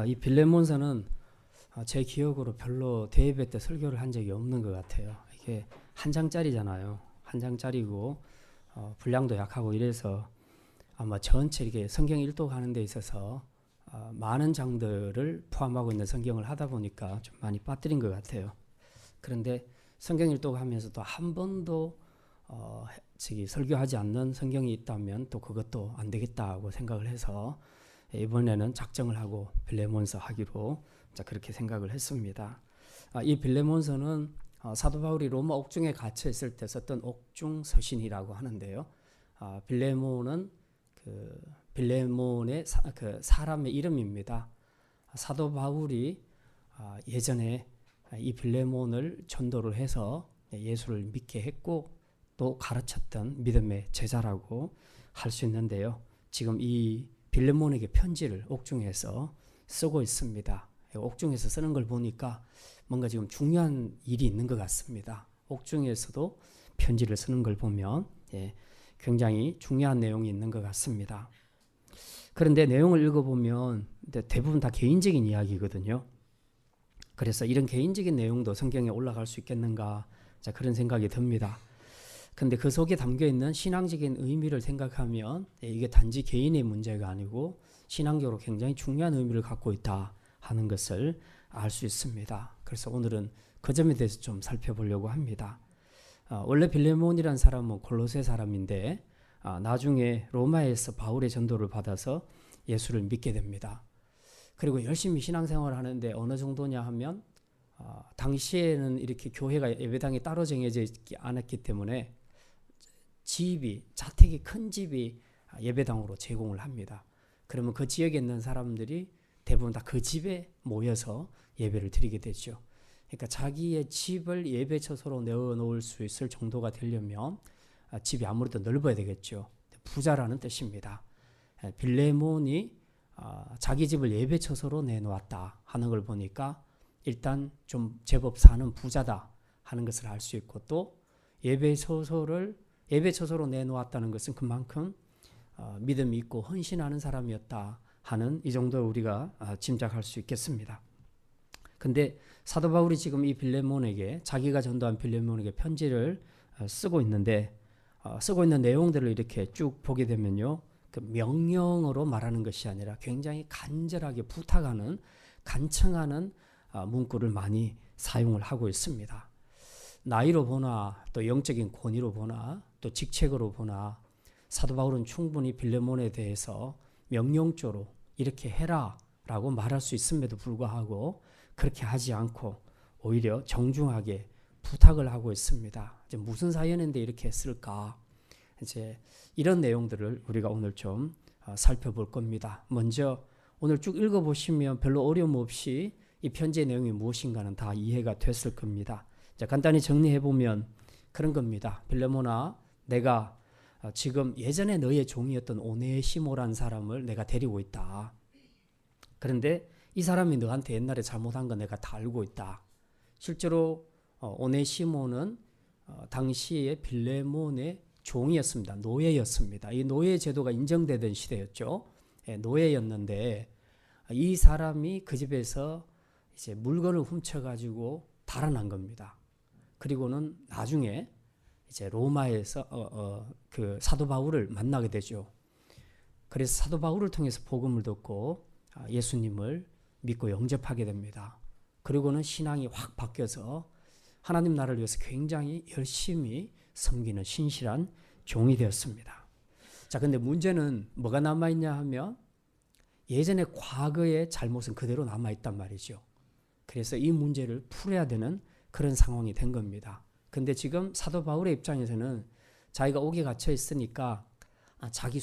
이 빌레몬서는 제 기억으로 별로 대예배 때 설교를 한 적이 없는 것 같아요. 이게 한 장짜리잖아요. 한 장짜리고 분량도 약하고 이래서 아마 전체 이렇게 성경 일독하는 데 있어서 많은 장들을 포함하고 있는 성경을 하다 보니까 좀 많이 빠뜨린 것 같아요. 그런데 성경 일독하면서도 한 번도 설교하지 않는 성경이 있다면 또 그것도 안 되겠다고 생각을 해서 이번에는 작정을 하고 빌레몬서 하기로 그렇게 생각을 했습니다. 이 빌레몬서는 사도 바울이 로마 옥중에 갇혀 있을 때 썼던 옥중 서신이라고 하는데요. 빌레몬은 빌레몬의 사람의 이름입니다. 사도 바울이 예전에 이 빌레몬을 전도를 해서 예수를 믿게 했고 또 가르쳤던 믿음의 제자라고 할 수 있는데요. 지금 이 빌레몬에게 편지를 옥중에서 쓰고 있습니다. 옥중에서 쓰는 걸 보니까 뭔가 지금 중요한 일이 있는 것 같습니다. 옥중에서도 편지를 쓰는 걸 보면 굉장히 중요한 내용이 있는 것 같습니다. 그런데 내용을 읽어보면 대부분 다 개인적인 이야기거든요. 그래서 이런 개인적인 내용도 성경에 올라갈 수 있겠는가 그런 생각이 듭니다. 근데 그 속에 담겨있는 신앙적인 의미를 생각하면 이게 단지 개인의 문제가 아니고 신앙적으로 굉장히 중요한 의미를 갖고 있다 하는 것을 알 수 있습니다. 그래서 오늘은 그 점에 대해서 좀 살펴보려고 합니다. 원래 빌레몬이라는 사람은 골로새 사람인데 나중에 로마에서 바울의 전도를 받아서 예수를 믿게 됩니다. 그리고 열심히 신앙생활을 하는데 어느 정도냐 하면 당시에는 이렇게 교회가 예배당이 따로 정해져 있지 않았기 때문에 자택이 큰 집이 예배당으로 제공을 합니다. 그러면 그 지역에 있는 사람들이 대부분 다 그 집에 모여서 예배를 드리게 되죠. 그러니까 자기의 집을 예배 처소로 내어놓을 수 있을 정도가 되려면 집이 아무래도 넓어야 되겠죠. 부자라는 뜻입니다. 빌레몬이 자기 집을 예배 처소로 내놓았다 하는 걸 보니까 일단 좀 제법 사는 부자다 하는 것을 알 수 있고 또 예배 처소로 내놓았다는 것은 그만큼 믿음이 있고 헌신하는 사람이었다 하는 이 정도 우리가 짐작할 수 있겠습니다. 근데 사도 바울이 지금 이 빌레몬에게 자기가 전도한 빌레몬에게 편지를 쓰고 있는데 쓰고 있는 내용들을 이렇게 쭉 보게 되면요. 그 명령으로 말하는 것이 아니라 굉장히 간절하게 부탁하는 간청하는 문구를 많이 사용을 하고 있습니다. 나이로 보나 또 영적인 권위로 보나 또 직책으로 보나 사도 바울은 충분히 빌레몬에 대해서 명령조로 이렇게 해라 라고 말할 수 있음에도 불구하고 그렇게 하지 않고 오히려 정중하게 부탁을 하고 있습니다. 이제 무슨 사연인데 이렇게 했을까? 이제 이런 내용들을 우리가 오늘 좀 살펴볼 겁니다. 먼저 오늘 쭉 읽어보시면 별로 어려움 없이 이 편지의 내용이 무엇인가는 다 이해가 됐을 겁니다. 자, 간단히 정리해보면 그런 겁니다. 빌레몬아, 내가 지금 예전에 너의 종이었던 오네시모라는 사람을 내가 데리고 있다. 그런데 이 사람이 너한테 옛날에 잘못한 거 내가 다 알고 있다. 실제로 오네시모는 당시에 빌레몬의 종이었습니다. 노예였습니다. 이 노예 제도가 인정되던 시대였죠. 노예였는데 이 사람이 그 집에서 이제 물건을 훔쳐가지고 달아난 겁니다. 그리고는 나중에 이제 로마에서 그 사도 바울을 만나게 되죠. 그래서 사도 바울을 통해서 복음을 듣고 예수님을 믿고 영접하게 됩니다. 그리고는 신앙이 확 바뀌어서 하나님 나라를 위해서 굉장히 열심히 섬기는 신실한 종이 되었습니다. 자, 근데 문제는 뭐가 남아있냐 하면 예전의 과거의 잘못은 그대로 남아있단 말이죠. 그래서 이 문제를 풀어야 되는 그런 상황이 된 겁니다. 근데 지금 사도 바울의 입장에서는 자기가 옥에 갇혀 있으니까 자기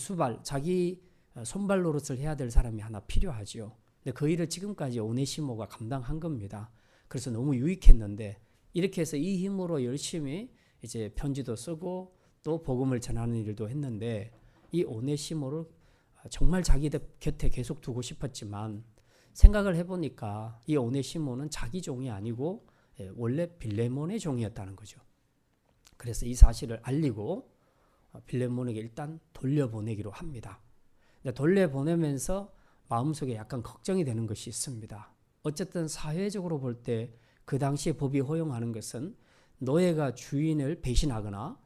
손발 노릇을 해야 될 사람이 하나 필요하죠. 근데 그 일을 지금까지 오네시모가 감당한 겁니다. 그래서 너무 유익했는데 이렇게 해서 이 힘으로 열심히 이제 편지도 쓰고 또 복음을 전하는 일도 했는데 이 오네시모를 정말 자기 곁에 계속 두고 싶었지만 생각을 해보니까 이 오네시모는 자기 종이 아니고 원래 빌레몬의 종이었다는 거죠. 그래서 이 사실을 알리고 빌레몬에게 일단 돌려보내기로 합니다. 돌려보내면서 마음속에 약간 걱정이 되는 것이 있습니다. 어쨌든 사회적으로 볼 때 그 당시에 법이 허용하는 것은 노예가 주인을 배신하거나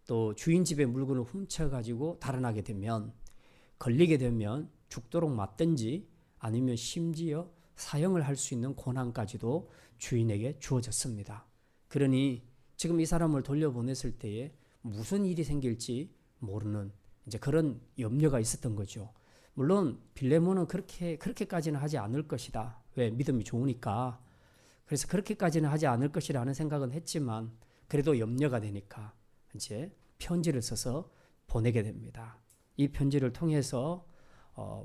또 주인 집의 물건을 훔쳐가지고 달아나게 되면, 걸리게 되면 죽도록 맞든지 아니면 심지어 사형을 할 수 있는 권한까지도 주인에게 주어졌습니다. 그러니 지금 이 사람을 돌려보냈을 때에 무슨 일이 생길지 모르는 이제 그런 염려가 있었던 거죠. 물론 빌레몬은 그렇게까지는 하지 않을 것이다. 왜? 믿음이 좋으니까. 그래서 그렇게까지는 하지 않을 것이라는 생각은 했지만 그래도 염려가 되니까 이제 편지를 써서 보내게 됩니다. 이 편지를 통해서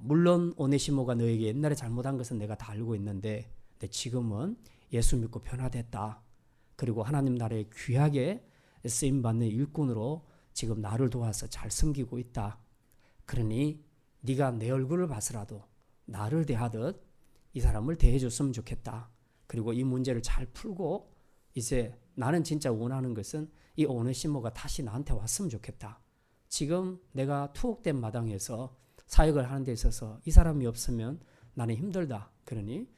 물론 오네시모가 너에게 옛날에 잘못한 것은 내가 다 알고 있는데 지금은 예수 믿고 변화됐다. 그리고 하나님 나라에 귀하게 쓰임받는 일꾼으로 지금 나를 도와서 잘 섬기고 있다. 그러니 네가 내 얼굴을 봐서라도 나를 대하듯 이 사람을 대해줬으면 좋겠다. 그리고 이 문제를 잘 풀고 이제 나는 진짜 원하는 것은 이 오네시모가 다시 나한테 왔으면 좋겠다. 지금 내가 투옥된 마당에서 사역을 하는 데 있어서 이 사람이 없으면 나는 힘들다. 그러니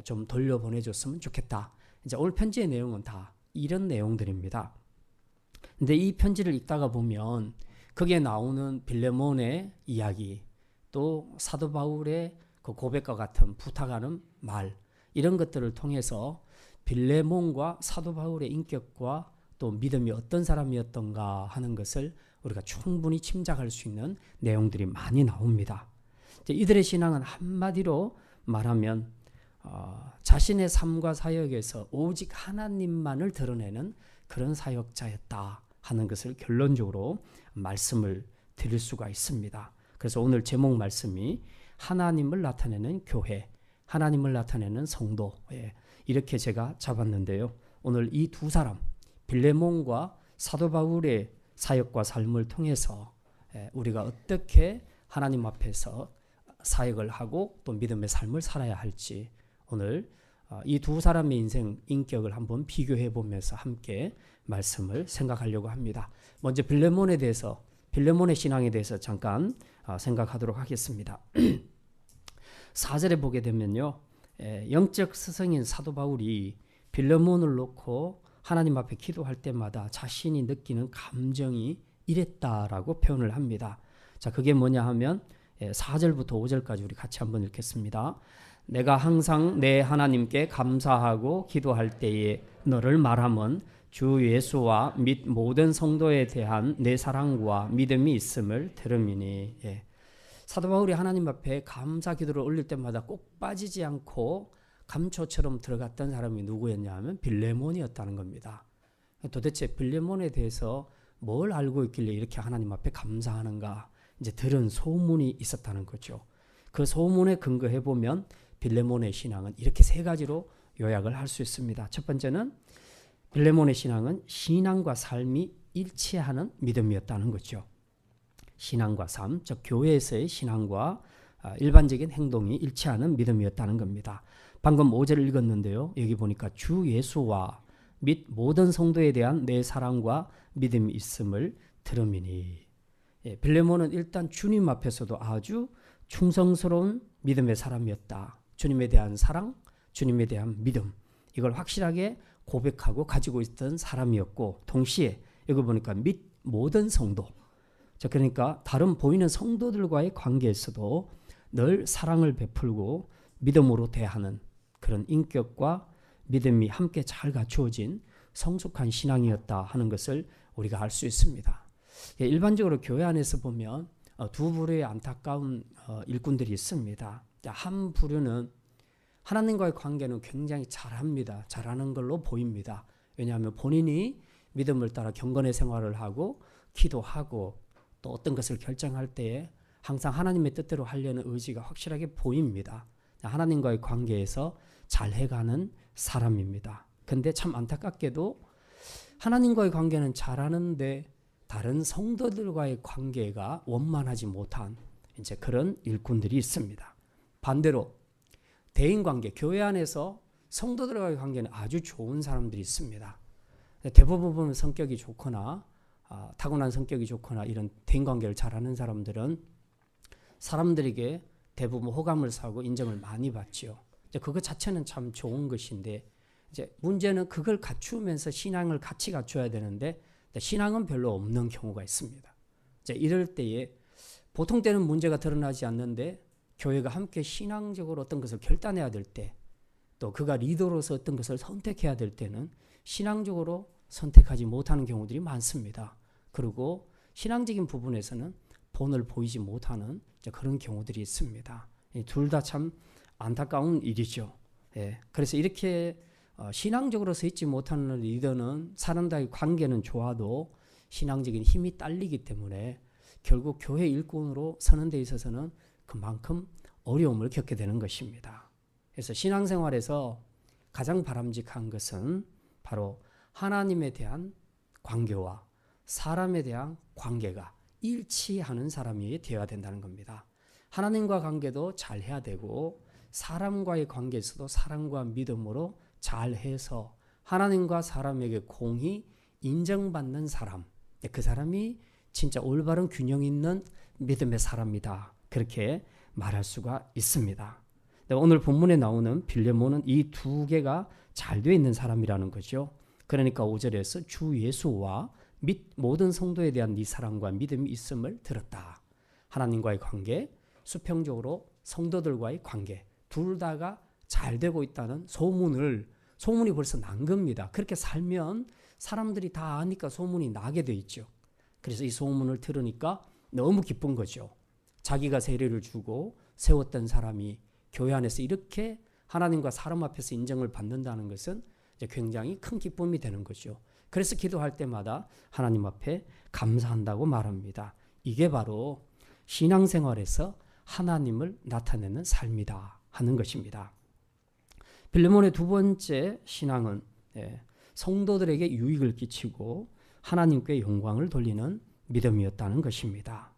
좀 돌려보내줬으면 좋겠다. 이제 오늘 편지의 내용은 다 이런 내용들입니다. 근데 이 편지를 읽다가 보면 거기에 나오는 빌레몬의 이야기, 또 사도 바울의 그 고백과 같은 부탁하는 말, 이런 것들을 통해서 빌레몬과 사도 바울의 인격과 또 믿음이 어떤 사람이었던가 하는 것을 우리가 충분히 짐작할 수 있는 내용들이 많이 나옵니다. 이들의 신앙은 한마디로 말하면 자신의 삶과 사역에서 오직 하나님만을 드러내는 그런 사역자였다 하는 것을 결론적으로 말씀을 드릴 수가 있습니다. 그래서 오늘 제목 말씀이 하나님을 나타내는 교회, 하나님을 나타내는 성도, 이렇게 제가 잡았는데요. 오늘 이 두 사람, 빌레몬과 사도 바울의 사역과 삶을 통해서 우리가 어떻게 하나님 앞에서 사역을 하고 또 믿음의 삶을 살아야 할지, 오늘 이 두 사람의 인생 인격을 한번 비교해 보면서 함께 말씀을 생각하려고 합니다. 먼저 빌레몬에 대해서, 빌레몬의 신앙에 대해서 잠깐 생각하도록 하겠습니다. 4절에 보게 되면요, 영적 스승인 사도 바울이 빌레몬을 놓고 하나님 앞에 기도할 때마다 자신이 느끼는 감정이 이랬다라고 표현을 합니다. 자, 그게 뭐냐 하면 4절부터 5절까지 우리 같이 한번 읽겠습니다. 내가 항상 내 하나님께 감사하고 기도할 때에 너를 말함은 주 예수와 및 모든 성도에 대한 내 사랑과 믿음이 있음을 들음이니. 사도 바울이 하나님 앞에 감사 기도를 올릴 때마다 꼭 빠지지 않고 감초처럼 들어갔던 사람이 누구였냐 하면 빌레몬이었다는 겁니다. 도대체 빌레몬에 대해서 뭘 알고 있길래 이렇게 하나님 앞에 감사하는가, 이제 들은 소문이 있었다는 거죠. 그 소문에 근거해 보면 빌레몬의 신앙은 이렇게 세 가지로 요약을 할 수 있습니다. 첫 번째는 빌레몬의 신앙은 신앙과 삶이 일치하는 믿음이었다는 거죠. 신앙과 삶, 즉 교회에서의 신앙과 일반적인 행동이 일치하는 믿음이었다는 겁니다. 방금 5절을 읽었는데요. 여기 보니까 주 예수와 및 모든 성도에 대한 내 사랑과 믿음이 있음을 들음이니. 빌레몬은 일단 주님 앞에서도 아주 충성스러운 믿음의 사람이었다. 주님에 대한 사랑, 주님에 대한 믿음, 이걸 확실하게 고백하고 가지고 있던 사람이었고, 동시에 여기 보니까 및 모든 성도, 자, 그러니까 다른 보이는 성도들과의 관계에서도 늘 사랑을 베풀고 믿음으로 대하는 그런 인격과 믿음이 함께 잘 갖추어진 성숙한 신앙이었다 하는 것을 우리가 알 수 있습니다. 일반적으로 교회 안에서 보면 두 부류의 안타까운 일꾼들이 있습니다. 한 부류는 하나님과의 관계는 굉장히 잘합니다. 잘하는 걸로 보입니다. 왜냐하면 본인이 믿음을 따라 경건의 생활을 하고 기도하고 또 어떤 것을 결정할 때에 항상 하나님의 뜻대로 하려는 의지가 확실하게 보입니다. 하나님과의 관계에서 잘 해가는 사람입니다. 근데 참 안타깝게도 하나님과의 관계는 잘하는데 다른 성도들과의 관계가 원만하지 못한 이제 그런 일꾼들이 있습니다. 반대로 대인관계, 교회 안에서 성도들과의 관계는 아주 좋은 사람들이 있습니다. 대부분 성격이 좋거나 타고난 성격이 좋거나 이런 대인관계를 잘하는 사람들은 사람들에게 대부분 호감을 사고 인정을 많이 받죠. 이제 그거 자체는 참 좋은 것인데 이제 문제는 그걸 갖추면서 신앙을 같이 갖춰야 되는데 신앙은 별로 없는 경우가 있습니다. 이제 이럴 때에 보통 때는 문제가 드러나지 않는데 교회가 함께 신앙적으로 어떤 것을 결단해야 될 때, 또 그가 리더로서 어떤 것을 선택해야 될 때는 신앙적으로 선택하지 못하는 경우들이 많습니다. 그리고 신앙적인 부분에서는 본을 보이지 못하는 그런 경우들이 있습니다. 둘 다 참 안타까운 일이죠. 예, 그래서 이렇게 신앙적으로 서 있지 못하는 리더는 사람들과의 관계는 좋아도 신앙적인 힘이 딸리기 때문에 결국 교회 일꾼으로 서는 데 있어서는 그만큼 어려움을 겪게 되는 것입니다. 그래서 신앙생활에서 가장 바람직한 것은 바로 하나님에 대한 관계와 사람에 대한 관계가 일치하는 사람이 되어야 된다는 겁니다. 하나님과 관계도 잘 해야 되고 사람과의 관계에서도 사랑과 믿음으로 잘해서 하나님과 사람에게 공히 인정받는 사람, 그 사람이 진짜 올바른 균형 있는 믿음의 사람이다. 그렇게 말할 수가 있습니다. 오늘 본문에 나오는 빌레몬은 이 두 개가 잘 되어 있는 사람이라는 거죠. 그러니까 5절에서 주 예수와 및 모든 성도에 대한 네 사랑과 믿음이 있음을 들었다. 하나님과의 관계, 수평적으로 성도들과의 관계, 둘 다가 잘 되고 있다는 소문이 벌써 난 겁니다. 그렇게 살면 사람들이 다 아니까 소문이 나게 돼 있죠. 그래서 이 소문을 들으니까 너무 기쁜 거죠. 자기가 세례를 주고 세웠던 사람이 교회 안에서 이렇게 하나님과 사람 앞에서 인정을 받는다는 것은 이제 굉장히 큰 기쁨이 되는 거죠. 그래서 기도할 때마다 하나님 앞에 감사한다고 말합니다. 이게 바로 신앙생활에서 하나님을 나타내는 삶이다 하는 것입니다. 빌레몬의 두 번째 신앙은 성도들에게 유익을 끼치고 하나님께 영광을 돌리는 믿음이었다는 것입니다.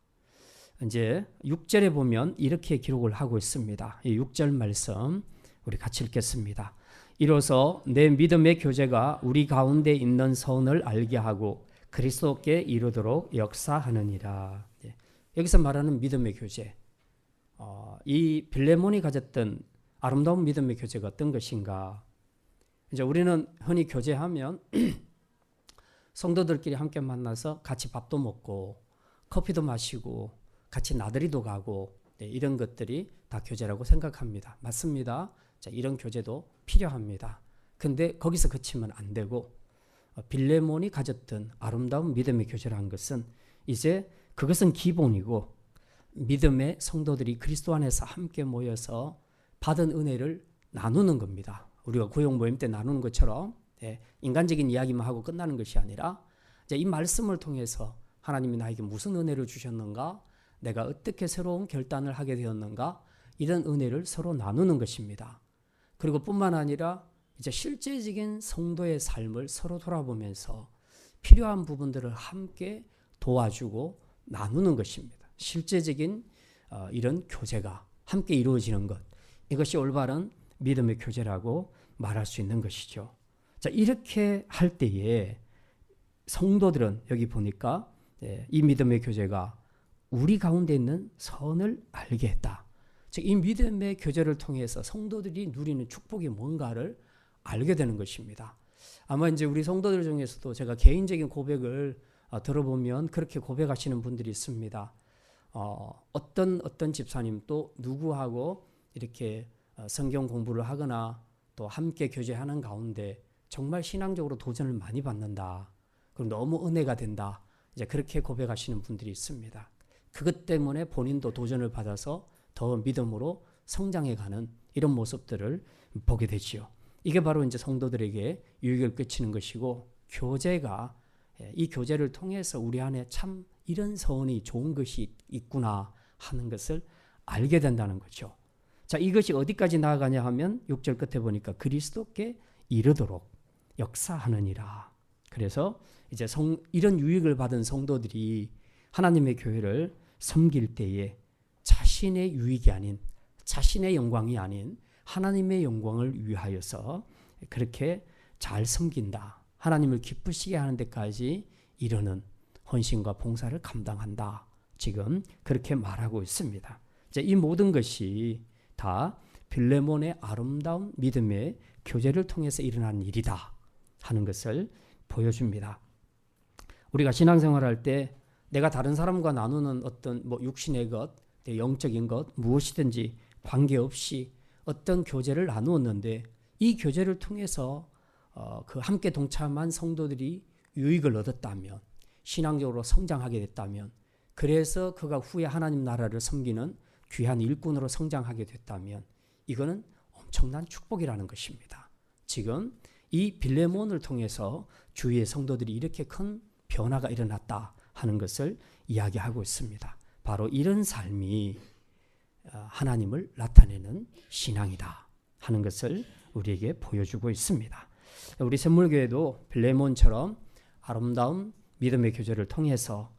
이제 6절에 보면 이렇게 기록을 하고 있습니다. 이 6절 말씀 우리 같이 읽겠습니다. 이로써 내 믿음의 교제가 우리 가운데 있는 선을 알게 하고 그리스도께 이르도록 역사하느니라. 여기서 말하는 믿음의 교제, 이 빌레몬이 가졌던 아름다운 믿음의 교제가 어떤 것인가? 이제 우리는 흔히 교제하면 성도들끼리 함께 만나서 같이 밥도 먹고 커피도 마시고 같이 나들이도 가고 이런 것들이 다 교제라고 생각합니다. 맞습니다. 자, 이런 교제도 필요합니다. 근데 거기서 그치면 안 되고 빌레몬이 가졌던 아름다운 믿음의 교제라는 것은 이제 그것은 기본이고 믿음의 성도들이 그리스도 안에서 함께 모여서 받은 은혜를 나누는 겁니다. 우리가 구역 모임 때 나누는 것처럼 인간적인 이야기만 하고 끝나는 것이 아니라 이제 이 말씀을 통해서 하나님이 나에게 무슨 은혜를 주셨는가, 내가 어떻게 새로운 결단을 하게 되었는가, 이런 은혜를 서로 나누는 것입니다. 그리고 뿐만 아니라 이제 실제적인 성도의 삶을 서로 돌아보면서 필요한 부분들을 함께 도와주고 나누는 것입니다. 실제적인 이런 교제가 함께 이루어지는 것, 이것이 올바른 믿음의 교제라고 말할 수 있는 것이죠. 자, 이렇게 할 때에 성도들은 여기 보니까 이 믿음의 교제가 우리 가운데 있는 선을 알게 했다. 즉, 이 믿음의 교제를 통해서 성도들이 누리는 축복이 뭔가를 알게 되는 것입니다. 아마 이제 우리 성도들 중에서도 제가 개인적인 고백을 들어보면 그렇게 고백하시는 분들이 있습니다. 어떤 집사님 또 누구하고 이렇게 성경 공부를 하거나 또 함께 교제하는 가운데 정말 신앙적으로 도전을 많이 받는다. 그럼 너무 은혜가 된다. 이제 그렇게 고백하시는 분들이 있습니다. 그것 때문에 본인도 도전을 받아서 더 믿음으로 성장해가는 이런 모습들을 보게 되지요. 이게 바로 이제 성도들에게 유익을 끼치는 것이고, 교제가 이 교제를 통해서 우리 안에 참 이런 선이 좋은 것이 있구나 하는 것을 알게 된다는 거죠. 자, 이것이 어디까지 나아가냐 하면 6절 끝에 보니까 그리스도께 이르도록 역사하느니라. 그래서 이제 이런 유익을 받은 성도들이 하나님의 교회를 섬길 때에 자신의 유익이 아닌, 자신의 영광이 아닌 하나님의 영광을 위하여서 그렇게 잘 섬긴다. 하나님을 기쁘시게 하는 데까지 이르는 헌신과 봉사를 감당한다. 지금 그렇게 말하고 있습니다. 이제 이 모든 것이 다 빌레몬의 아름다운 믿음의 교제를 통해서 일어난 일이다 하는 것을 보여줍니다. 우리가 신앙생활할 때 내가 다른 사람과 나누는 어떤 육신의 것, 영적인 것, 무엇이든지 관계없이 어떤 교제를 나누었는데 이 교제를 통해서 그 함께 동참한 성도들이 유익을 얻었다면, 신앙적으로 성장하게 됐다면, 그래서 그가 후에 하나님 나라를 섬기는 귀한 일꾼으로 성장하게 됐다면 이거는 엄청난 축복이라는 것입니다. 지금 이 빌레몬을 통해서 주위의 성도들이 이렇게 큰 변화가 일어났다 하는 것을 이야기하고 있습니다. 바로 이런 삶이 하나님을 나타내는 신앙이다 하는 것을 우리에게 보여주고 있습니다. 우리 샘물교회도 빌레몬처럼 아름다운 믿음의 교제를 통해서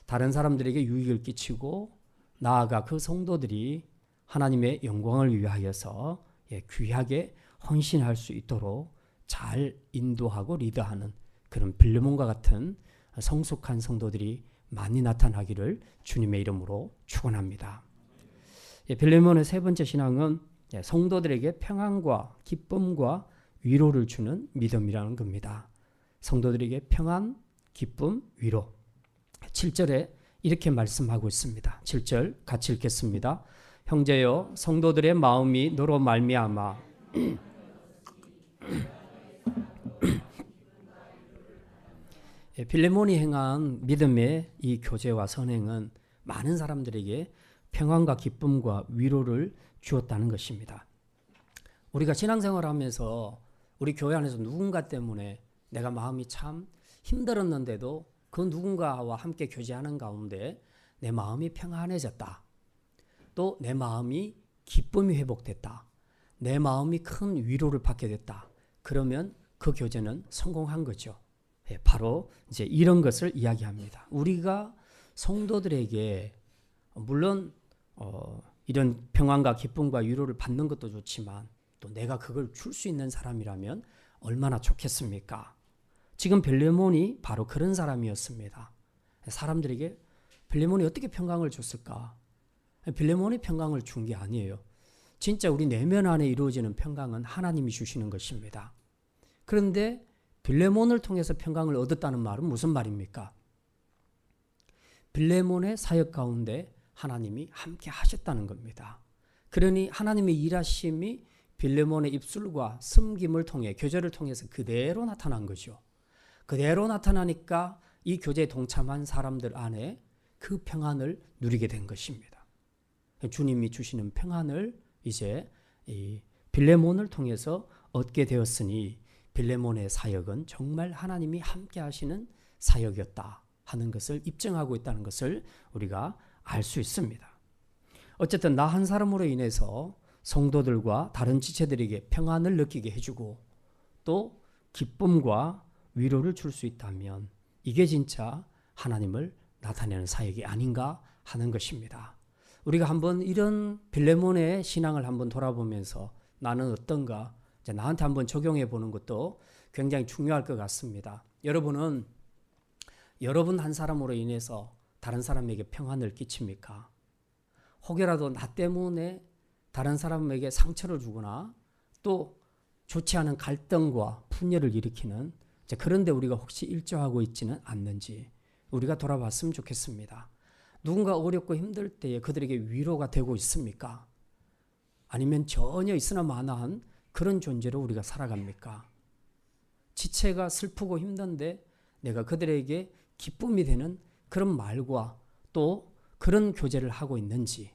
다른 사람들에게 유익을 끼치고 나아가 그 성도들이 하나님의 영광을 위하여서 귀하게 헌신할 수 있도록 잘 인도하고 리더하는 그런 빌레몬과 같은 성숙한 성도들이 많이 나타나기를 주님의 이름으로 축원합니다. 빌레몬의 세 번째 신앙은 성도들에게 평안과 기쁨과 위로를 주는 믿음이라는 겁니다. 성도들에게 평안, 기쁨, 위로. 7절에 이렇게 말씀하고 있습니다. 7절 같이 읽겠습니다. 형제여, 성도들의 마음이 너로 말미암아 빌레몬이 행한 믿음의 이 교제와 선행은 많은 사람들에게 평안과 기쁨과 위로를 주었다는 것입니다. 우리가 신앙생활을 하면서 우리 교회 안에서 누군가 때문에 내가 마음이 참 힘들었는데도 그 누군가와 함께 교제하는 가운데 내 마음이 평안해졌다. 또 내 마음이 기쁨이 회복됐다. 내 마음이 큰 위로를 받게 됐다. 그러면 그 교제는 성공한 거죠. 바로 이제 이런 것을 이야기합니다. 우리가 성도들에게 물론 이런 평안과 기쁨과 위로를 받는 것도 좋지만 또 내가 그걸 줄 수 있는 사람이라면 얼마나 좋겠습니까? 지금 빌레몬이 바로 그런 사람이었습니다. 사람들에게 빌레몬이 어떻게 평강을 줬을까? 빌레몬이 평강을 준 게 아니에요. 진짜 우리 내면 안에 이루어지는 평강은 하나님이 주시는 것입니다. 그런데 빌레몬을 통해서 평강을 얻었다는 말은 무슨 말입니까? 빌레몬의 사역 가운데 하나님이 함께 하셨다는 겁니다. 그러니 하나님의 일하심이 빌레몬의 입술과 섬김을 통해 교제를 통해서 그대로 나타난 거죠. 그대로 나타나니까 이 교제에 동참한 사람들 안에 그 평안을 누리게 된 것입니다. 주님이 주시는 평안을 이제 이 빌레몬을 통해서 얻게 되었으니 빌레몬의 사역은 정말 하나님이 함께 하시는 사역이었다 하는 것을 입증하고 있다는 것을 우리가 알 수 있습니다. 어쨌든 나 한 사람으로 인해서 성도들과 다른 지체들에게 평안을 느끼게 해주고 또 기쁨과 위로를 줄 수 있다면 이게 진짜 하나님을 나타내는 사역이 아닌가 하는 것입니다. 우리가 한번 이런 빌레몬의 신앙을 한번 돌아보면서 나는 어떤가 이제 나한테 한번 적용해 보는 것도 굉장히 중요할 것 같습니다. 여러분은 여러분 한 사람으로 인해서 다른 사람에게 평안을 끼칩니까? 혹여라도 나 때문에 다른 사람에게 상처를 주거나 또 좋지 않은 갈등과 분열을 일으키는 그런데 우리가 혹시 일조하고 있지는 않는지 우리가 돌아봤으면 좋겠습니다. 누군가 어렵고 힘들 때에 그들에게 위로가 되고 있습니까? 아니면 전혀 있으나 마나한 그런 존재로 우리가 살아갑니까? 지체가 슬프고 힘든데 내가 그들에게 기쁨이 되는 그런 말과 또 그런 교제를 하고 있는지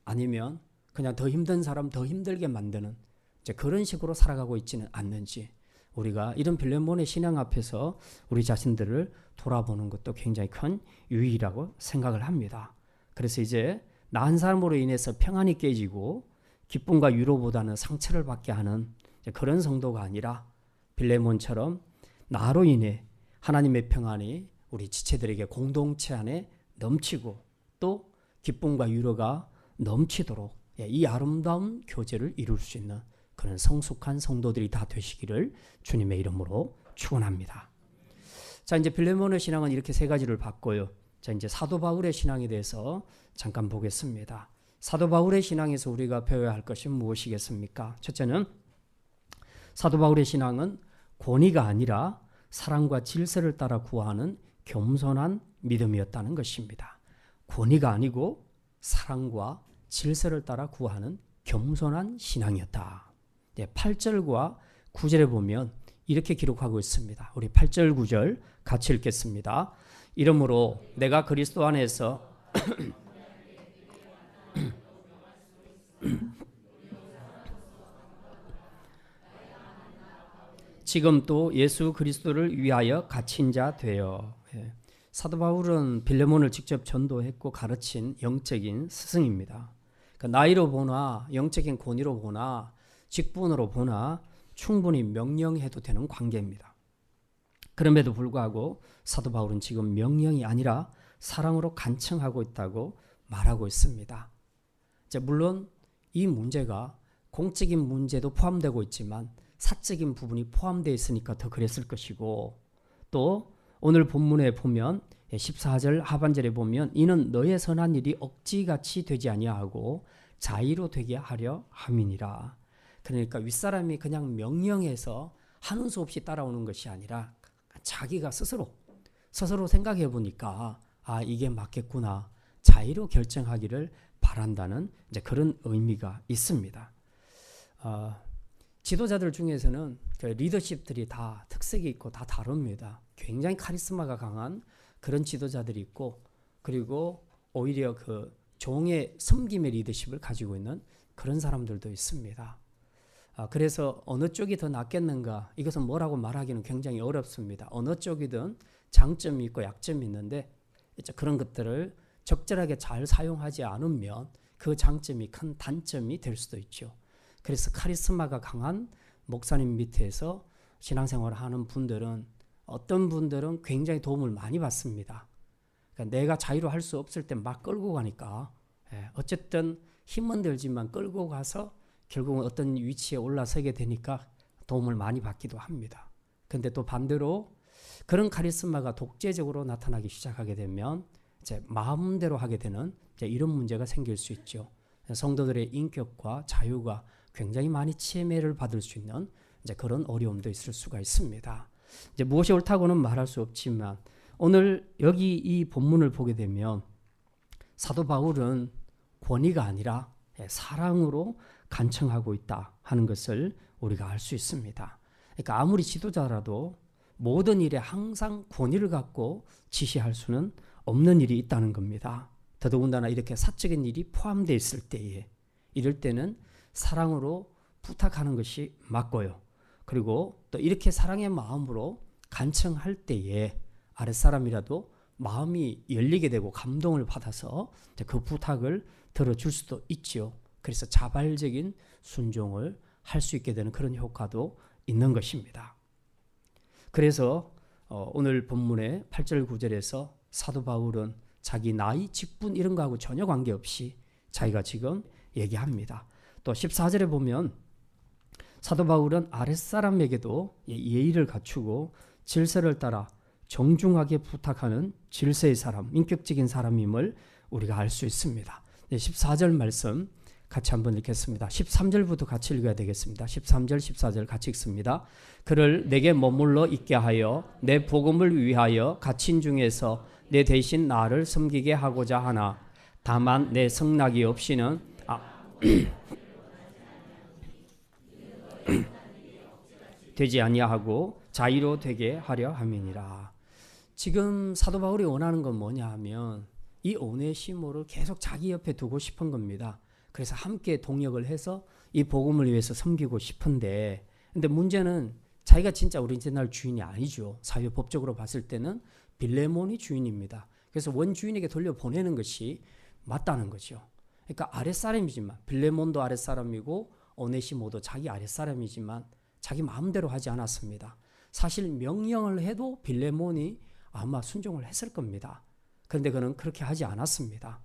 아니면 그냥 더 힘든 사람 더 힘들게 만드는 그런 식으로 살아가고 있지는 않는지 우리가 이런 빌레몬의 신앙 앞에서 우리 자신들을 돌아보는 것도 굉장히 큰 유의라고 생각을 합니다. 그래서 이제 나 한 사람으로 인해서 평안이 깨지고 기쁨과 위로보다는 상처를 받게 하는 그런 성도가 아니라 빌레몬처럼 나로 인해 하나님의 평안이 우리 지체들에게 공동체 안에 넘치고 또 기쁨과 위로가 넘치도록 이 아름다운 교제를 이룰 수 있는 그런 성숙한 성도들이 다 되시기를 주님의 이름으로 축원합니다. 자, 이제 빌레몬의 신앙은 이렇게 세 가지를 봤고요. 자, 이제 사도 바울의 신앙에 대해서 잠깐 보겠습니다. 사도 바울의 신앙에서 우리가 배워야 할 것이 무엇이겠습니까? 첫째는 사도 바울의 신앙은 권위가 아니라 사랑과 질서를 따라 구하는 겸손한 믿음이었다는 것입니다. 권위가 아니고 사랑과 질서를 따라 구하는 겸손한 신앙이었다. 8절과 9절에 보면 이렇게 기록하고 있습니다. 우리 8절 9절 같이 읽겠습니다. 이러므로 내가 그리스도 안에서 지금 또 예수 그리스도를 위하여 갇힌 자 되어. 사도 바울은 빌레몬을 직접 전도했고 가르친 영적인 스승입니다. 그러니까 나이로 보나 영적인 권위로 보나 직분으로 보나 충분히 명령해도 되는 관계입니다. 그럼에도 불구하고 사도 바울은 지금 명령이 아니라 사랑으로 간청하고 있다고 말하고 있습니다. 물론 이 문제가 공적인 문제도 포함되고 있지만 사적인 부분이 포함되어 있으니까 더 그랬을 것이고, 또 오늘 본문에 보면 14절 하반절에 보면 이는 너의 선한 일이 억지같이 되지 아니하고 자의로 되게 하려 함이니라. 그러니까 윗사람이 그냥 명령해서 하는 수 없이 따라오는 것이 아니라 자기가 스스로 생각해 보니까 아 이게 맞겠구나, 자의로 결정하기를 바란다는 이제 그런 의미가 있습니다. 지도자들 중에서는 그 리더십들이 다 특색이 있고 다 다릅니다. 굉장히 카리스마가 강한 그런 지도자들이 있고, 그리고 오히려 그 종의 섬김의 리더십을 가지고 있는 그런 사람들도 있습니다. 그래서 어느 쪽이 더 낫겠는가, 이것은 뭐라고 말하기는 굉장히 어렵습니다. 어느 쪽이든 장점이 있고 약점이 있는데 이제 그런 것들을 적절하게 잘 사용하지 않으면 그 장점이 큰 단점이 될 수도 있죠. 그래서 카리스마가 강한 목사님 밑에서 신앙생활을 하는 분들은 어떤 분들은 굉장히 도움을 많이 받습니다. 그러니까 내가 자유로 할 수 없을 때 막 끌고 가니까 어쨌든 힘은 들지만 끌고 가서 결국은 어떤 위치에 올라서게 되니까 도움을 많이 받기도 합니다. 근데 또 반대로 그런 카리스마가 독재적으로 나타나기 시작하게 되면 이제 마음대로 하게 되는 이제 이런 문제가 생길 수 있죠. 성도들의 인격과 자유가 굉장히 많이 침해를 받을 수 있는 이제 그런 어려움도 있을 수가 있습니다. 이제 무엇이 옳다고는 말할 수 없지만 오늘 여기 이 본문을 보게 되면 사도 바울은 권위가 아니라 사랑으로 간청하고 있다 하는 것을 우리가 알 수 있습니다. 그러니까 아무리 지도자라도 모든 일에 항상 권위를 갖고 지시할 수는 없는 일이 있다는 겁니다. 더더군다나 이렇게 사적인 일이 포함되어 있을 때에, 이럴 때는 사랑으로 부탁하는 것이 맞고요. 그리고 또 이렇게 사랑의 마음으로 간청할 때에 아랫사람이라도 마음이 열리게 되고 감동을 받아서 그 부탁을 들어줄 수도 있죠. 그래서 자발적인 순종을 할 수 있게 되는 그런 효과도 있는 것입니다. 그래서 오늘 본문의 8절 9절에서 사도 바울은 자기 나이, 직분 이런 거하고 전혀 관계없이 자기가 지금 얘기합니다. 또 14절에 보면 사도 바울은 아랫사람에게도 예의를 갖추고 질서를 따라 정중하게 부탁하는 질서의 사람, 인격적인 사람임을 우리가 알 수 있습니다. 14절 말씀 같이 한번 읽겠습니다. 13절부터 같이 읽어야 되겠습니다. 13절, 14절 같이 읽습니다. 그를 내게 머물러 있게 하여 내 복음을 위하여 갇힌 중에서 내 대신 나를 섬기게 하고자 하나 다만 내 성낙이 없이는 되지 아니하고 자유로 되게 하려 함이니라. 지금 사도 바울이 원하는 건 뭐냐 하면 이 오네시모를 계속 자기 옆에 두고 싶은 겁니다. 그래서 함께 동역을 해서 이 복음을 위해서 섬기고 싶은데, 근데 문제는 자기가 진짜 오리지널 주인이 아니죠. 사회법적으로 봤을 때는 빌레몬이 주인입니다. 그래서 원주인에게 돌려보내는 것이 맞다는 거죠. 그러니까 아랫사람이지만, 빌레몬도 아랫사람이고 오네시모도 자기 아랫사람이지만 자기 마음대로 하지 않았습니다. 사실 명령을 해도 빌레몬이 아마 순종을 했을 겁니다. 그런데 그는 그렇게 하지 않았습니다.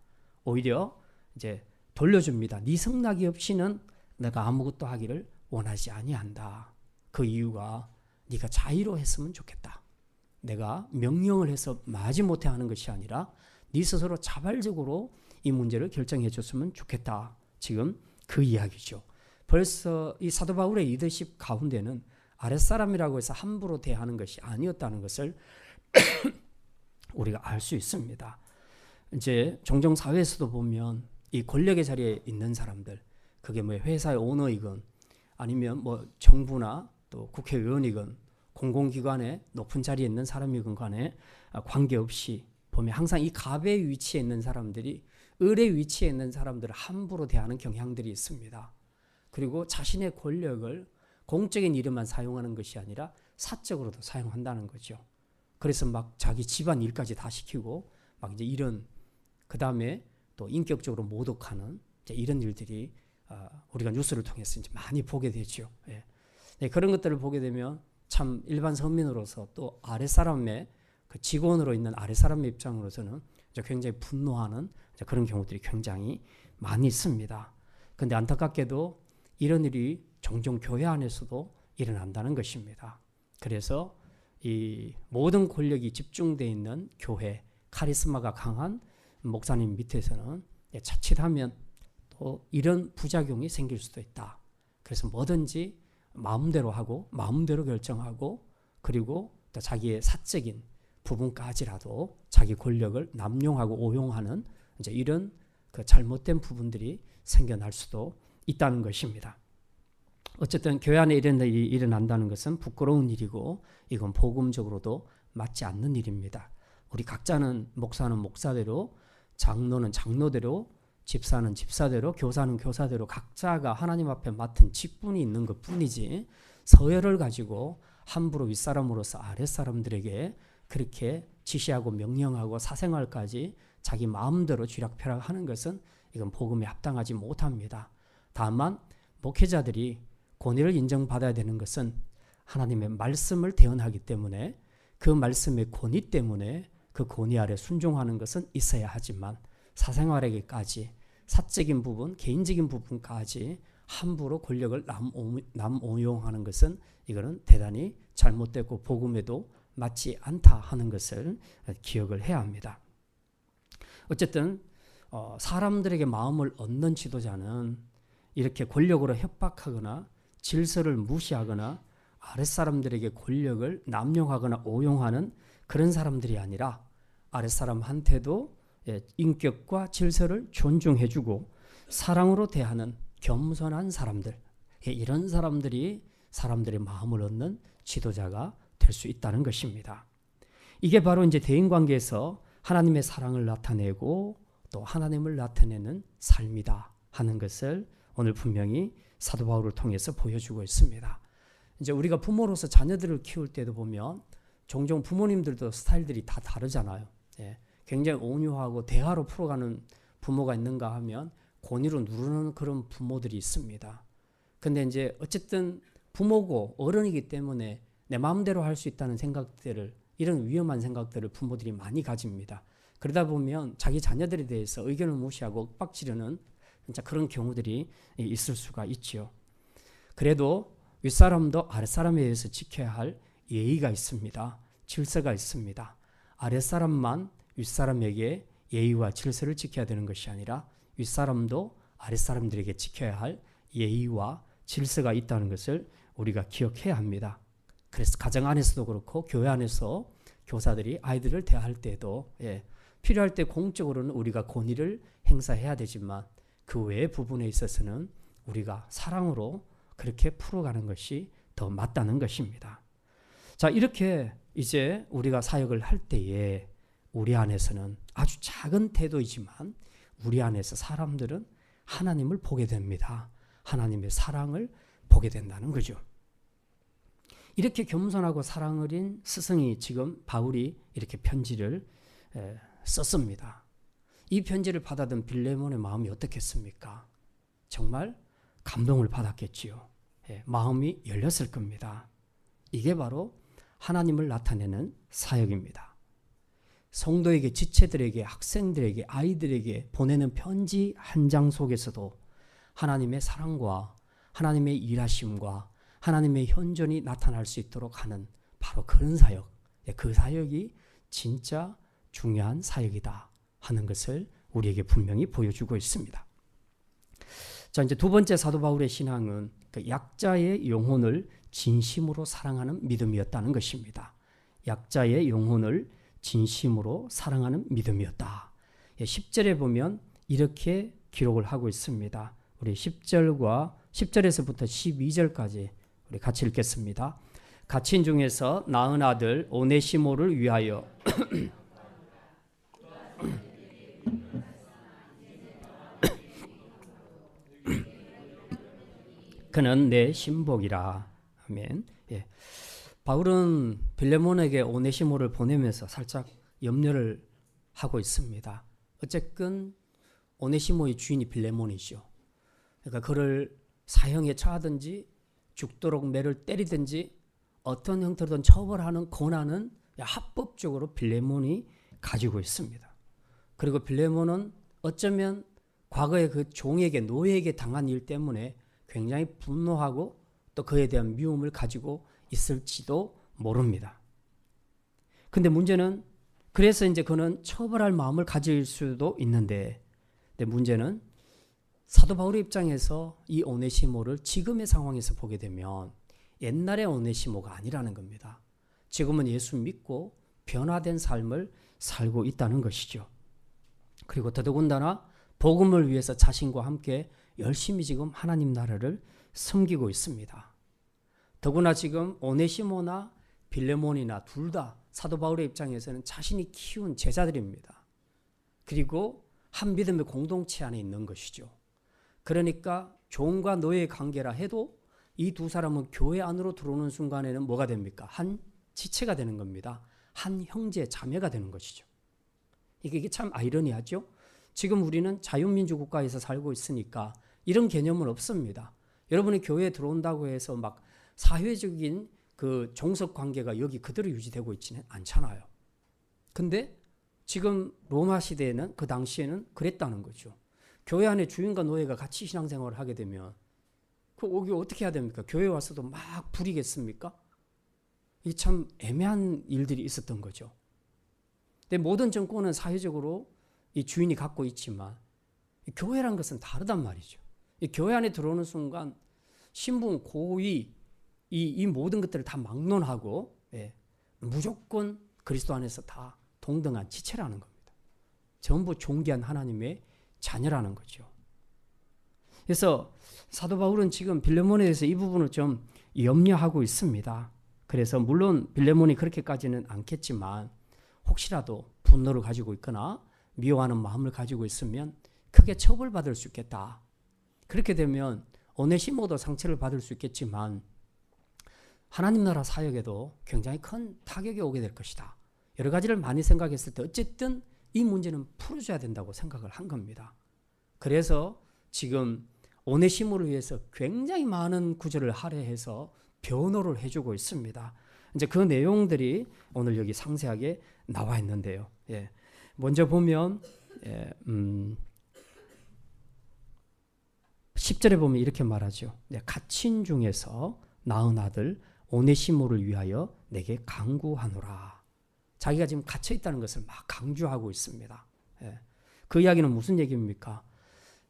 오히려 이제 돌려줍니다. 네 성낙이 없이는 내가 아무것도 하기를 원하지 아니한다. 그 이유가 네가 자의로 했으면 좋겠다. 내가 명령을 해서 마지못해 하는 것이 아니라 네 스스로 자발적으로 이 문제를 결정해 줬으면 좋겠다. 지금 그 이야기죠. 벌써 이 사도 바울의 리더십 가운데는 아랫사람이라고 해서 함부로 대하는 것이 아니었다는 것을 우리가 알 수 있습니다. 이제 종종 사회에서도 보면 이 권력의 자리에 있는 사람들, 그게 뭐 회사의 오너이건 아니면 뭐 정부나 또 국회의원이건 공공기관의 높은 자리에 있는 사람이건 간에 관계없이 보면 항상 이 갑의 위치에 있는 사람들이 을의 위치에 있는 사람들을 함부로 대하는 경향들이 있습니다. 그리고 자신의 권력을 공적인 일에만 사용하는 것이 아니라 사적으로도 사용한다는 거죠. 그래서 막 자기 집안 일까지 다 시키고 막 이제 이런, 그 다음에 또 인격적으로 모독하는 이런 일들이 우리가 뉴스를 통해서 이제 많이 보게 되죠. 예. 네, 그런 것들을 보게 되면 참 일반 서민으로서 또 아랫사람의 그 직원으로 있는 아랫사람의 입장으로서는 굉장히 분노하는 그런 경우들이 굉장히 많이 있습니다. 그런데 안타깝게도 이런 일이 종종 교회 안에서도 일어난다는 것입니다. 그래서 이 모든 권력이 집중되어 있는 교회, 카리스마가 강한 목사님 밑에서는 자칫하면 또 이런 부작용이 생길 수도 있다. 그래서 뭐든지 마음대로 하고 마음대로 결정하고 그리고 또 자기의 사적인 부분까지라도 자기 권력을 남용하고 오용하는 이제 이런 그 잘못된 부분들이 생겨날 수도 있다는 것입니다. 어쨌든 교회 안에 이런 일이 일어난다는 것은 부끄러운 일이고 이건 복음적으로도 맞지 않는 일입니다. 우리 각자는 목사는 목사대로, 장로는 장로대로, 집사는 집사대로, 교사는 교사대로 각자가 하나님 앞에 맡은 직분이 있는 것뿐이지 서열을 가지고 함부로 윗사람으로서 아랫사람들에게 그렇게 지시하고 명령하고 사생활까지 자기 마음대로 쥐락펴락하는 것은 이건 복음에 합당하지 못합니다. 다만 목회자들이 권위를 인정받아야 되는 것은 하나님의 말씀을 대언하기 때문에 그 말씀의 권위 때문에 그 권위 아래 순종하는 것은 있어야 하지만 사생활에게까지 사적인 부분, 개인적인 부분까지 함부로 권력을 남오용하는 것은 이거는 대단히 잘못되고 복음에도 맞지 않다 하는 것을 기억을 해야 합니다. 어쨌든 사람들에게 마음을 얻는 지도자는 이렇게 권력으로 협박하거나 질서를 무시하거나 아랫사람들에게 권력을 남용하거나 오용하는 그런 사람들이 아니라 아랫사람한테도 인격과 질서를 존중해주고 사랑으로 대하는 겸손한 사람들, 이런 사람들이 사람들의 마음을 얻는 지도자가 될 수 있다는 것입니다. 이게 바로 이제 대인관계에서 하나님의 사랑을 나타내고 또 하나님을 나타내는 삶이다 하는 것을 오늘 분명히 사도 바울을 통해서 보여주고 있습니다. 이제 우리가 부모로서 자녀들을 키울 때도 보면 종종 부모님들도 스타일들이 다 다르잖아요. 굉장히 온유하고 대화로 풀어가는 부모가 있는가 하면 권위로 누르는 그런 부모들이 있습니다. 근데 이제 어쨌든 부모고 어른이기 때문에 내 마음대로 할 수 있다는 생각들을, 이런 위험한 생각들을 부모들이 많이 가집니다. 그러다 보면 자기 자녀들에 대해서 의견을 무시하고 윽박지르는 진짜 그런 경우들이 있을 수가 있지요. 그래도 윗사람도 아랫사람에 대해서 지켜야 할 예의가 있습니다. 질서가 있습니다. 아랫사람만 윗사람에게 예의와 질서를 지켜야 되는 것이 아니라 윗사람도 아랫사람들에게 지켜야 할 예의와 질서가 있다는 것을 우리가 기억해야 합니다. 그래서 가정 안에서도 그렇고 교회 안에서 교사들이 아이들을 대할 때도 필요할 때 공적으로는 우리가 권위를 행사해야 되지만 그 외의 부분에 있어서는 우리가 사랑으로 그렇게 풀어가는 것이 더 맞다는 것입니다. 자, 이렇게 이제 우리가 사역을 할 때에 우리 안에서는 아주 작은 태도이지만 우리 안에서 사람들은 하나님을 보게 됩니다. 하나님의 사랑을 보게 된다는 거죠. 이렇게 겸손하고 사랑 어린 스승이 지금 바울이 이렇게 편지를 썼습니다. 이 편지를 받아든 빌레몬의 마음이 어떻겠습니까? 정말 감동을 받았겠지요. 마음이 열렸을 겁니다. 이게 바로 하나님을 나타내는 사역입니다. 성도에게, 지체들에게, 학생들에게, 아이들에게 보내는 편지 한 장 속에서도 하나님의 사랑과 하나님의 일하심과 하나님의 현존이 나타날 수 있도록 하는 바로 그런 사역, 그 사역이 진짜 중요한 사역이다 하는 것을 우리에게 분명히 보여주고 있습니다. 자, 이제 두 번째 사도 바울의 신앙은 그 약자의 영혼을 진심으로 사랑하는 믿음이었다는 것입니다. 약자의 영혼을 진심으로 사랑하는 믿음이었다. 10절에 보면 이렇게 기록을 하고 있습니다. 우리 10절에서부터 12절까지 우리 같이 읽겠습니다. 갇힌 중에서 낳은 아들 오네시모를 위하여 그는 내 신복이라. 아멘. 예. 바울은 빌레몬에게 오네시모를 보내면서 살짝 염려를 하고 있습니다. 어쨌든 오네시모의 주인이 빌레몬이죠. 그러니까 그를 사형에 처하든지 죽도록 매를 때리든지 어떤 형태로든 처벌하는 권한은 합법적으로 빌레몬이 가지고 있습니다. 그리고 빌레몬은 어쩌면 과거에 그 종에게 노예에게 당한 일 때문에 굉장히 분노하고 또 그에 대한 미움을 가지고 있을지도 모릅니다. 근데 문제는 그래서 이제 그는 처벌할 마음을 가질 수도 있는데, 근데 문제는 사도 바울의 입장에서 이 오네시모를 지금의 상황에서 보게 되면 옛날의 오네시모가 아니라는 겁니다. 지금은 예수 믿고 변화된 삶을 살고 있다는 것이죠. 그리고 더더군다나 복음을 위해서 자신과 함께 열심히 지금 하나님 나라를 섬기고 있습니다. 더구나 지금 오네시모나 빌레몬이나 둘 다 사도 바울의 입장에서는 자신이 키운 제자들입니다. 그리고 한 믿음의 공동체 안에 있는 것이죠. 그러니까 종과 노예의 관계라 해도 이 두 사람은 교회 안으로 들어오는 순간에는 뭐가 됩니까? 한 지체가 되는 겁니다. 한 형제 자매가 되는 것이죠. 이게 참 아이러니하죠. 지금 우리는 자유민주 국가에서 살고 있으니까 이런 개념은 없습니다. 여러분이 교회에 들어온다고 해서 막 사회적인 그 종속 관계가 여기 그대로 유지되고 있지는 않잖아요. 근데 지금 로마 시대에는 그 당시에는 그랬다는 거죠. 교회 안에 주인과 노예가 같이 신앙생활을 하게 되면 그 오기 어떻게 해야 됩니까? 교회 와서도 막 부리겠습니까? 이게 참 애매한 일들이 있었던 거죠. 근데 모든 정권은 사회적으로 이 주인이 갖고 있지만 교회란 것은 다르단 말이죠. 이 교회 안에 들어오는 순간 신분, 고위 이 모든 것들을 다 막론하고 무조건 그리스도 안에서 다 동등한 지체라는 겁니다. 전부 존귀한 하나님의 자녀라는 거죠. 그래서 사도 바울은 지금 빌레몬에 대해서 이 부분을 좀 염려하고 있습니다. 그래서 물론 빌레몬이 그렇게까지는 않겠지만 혹시라도 분노를 가지고 있거나 미워하는 마음을 가지고 있으면 크게 처벌받을 수 있겠다. 그렇게 되면 오네시모도 상처를 받을 수 있겠지만 하나님 나라 사역에도 굉장히 큰 타격이 오게 될 것이다. 여러 가지를 많이 생각했을 때 어쨌든 이 문제는 풀어줘야 된다고 생각을 한 겁니다. 그래서 지금 오네시모를 위해서 굉장히 많은 구절을 할애해서 변호를 해주고 있습니다. 이제 그 내용들이 오늘 여기 상세하게 나와 있는데요. 먼저 보면 10절에 보면 이렇게 말하죠. 갇힌 중에서 낳은 아들 오네시모를 위하여 내게 간구하노라. 자기가 지금 갇혀 있다는 것을 막 강조하고 있습니다. 그 이야기는 무슨 얘기입니까?